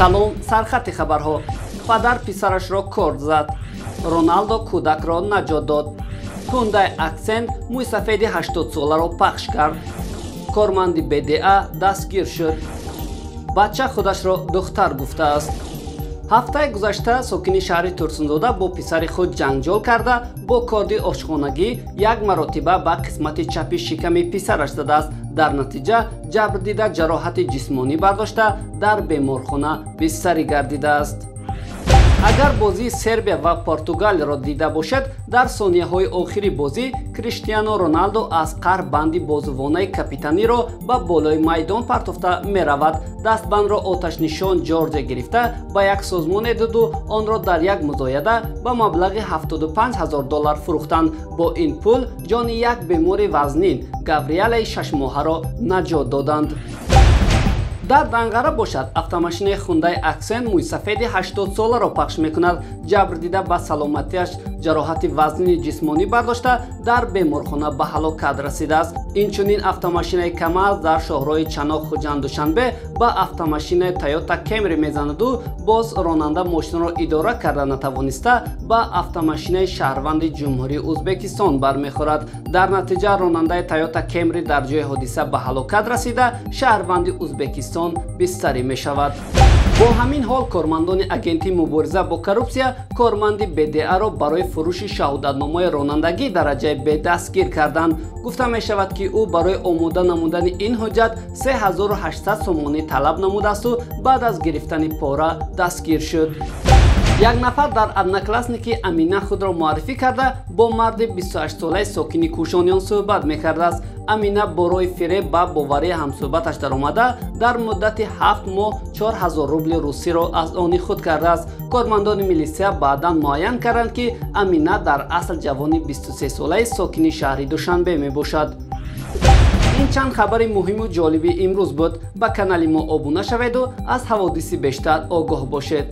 салом сархати хабарҳо. Падар писарашро корд зад. Роналдо кӯдакро наҷот дод. Hyundai Accent мӯйсафеди 80 соларо пахш кард. Корманди БДА дастгир шуд. бача худашро духтар гуфтааст. ҳафтаи гузашта сокини шаҳри Турсундода бо писари худ ҷанҷол карда, бо корди ошхонагӣ як маротиба ба қисмати чапи шиками писараш задааст. дар натиҷа ҷабрдида ҷароҳати ҷисмонӣ бардошта дар беморхона бистарӣ гардидааст. агар бозии Сербия ва Португалияро дида бошед, дар сонияҳои охири бозӣ Криштиано Роналдо аз қар банди бозувонаи капитаниро ба болои майдон партофта меравад. дастбандро оташнишон ҷорҷа гирифта ба як созмоне доду онро дар як музояда ба маблағи $75,000 фурӯхтанд. бо ин пул ҷони як бемори вазнин Гавриэлаи 6 моҳаро наҷот доданд. дар Данғара бошад, автомошинаи Hyundai Accent мӯйсафеди 80 соларо пахш мекунад. ҷабрдида ба саломатиаш ҷароҳати вазнини ҷисмонӣ бардошта дар беморхона ба ҳалокат расидааст. инчунин автомошинаи КамАЗ дар шоҳроҳи Чанок Хуҷанд-Душанбе ба автомошинаи Toyota Camry мезанаду боз ронанда мошинро идора карда натавониста ба автомошинаи шаҳрванди Ҷумҳурии Ӯзбекистон бармехӯрад. дар натиҷа ронандаи Toyota Camry дар ҷои ҳодиса ба ҳалокат расида, шаҳрванди Ӯзбекистон бистарӣ мешавад. бо ҳамин ҳол кормандони агентии мубориза бо коррупсия корманди БДА-ро барои фурӯши шаҳодатномаи ронандагӣ дараҷаи Б дастгир карданд. гуфта мешавад, ки ӯ барои омода намудани ин ҳуҷҷат 3800 сомонӣ талаб намудасту баъд аз гирифтани пора дастгир шуд. як нафар дар одноклассники Амина худро муаррифӣ карда, бо марди 28-солаи сокини Кӯшониён суҳбат мекардааст. Амина бо роҳи фиреб ба боварии ҳамсӯҳбаташ даромада, дар муддати 7 моҳ 4000 рубли русиро аз они худ кардааст. кормандони милисия баъдан муайян карданд, ки Амина дар асл ҷавони 23-солаи сокини шаҳри Душанбе мебошад. ин чанд хабари муҳиму ҷолиби имрӯз буд. ба канали мо обуна шаведу аз ҳаводиси бештар огоҳ бошед.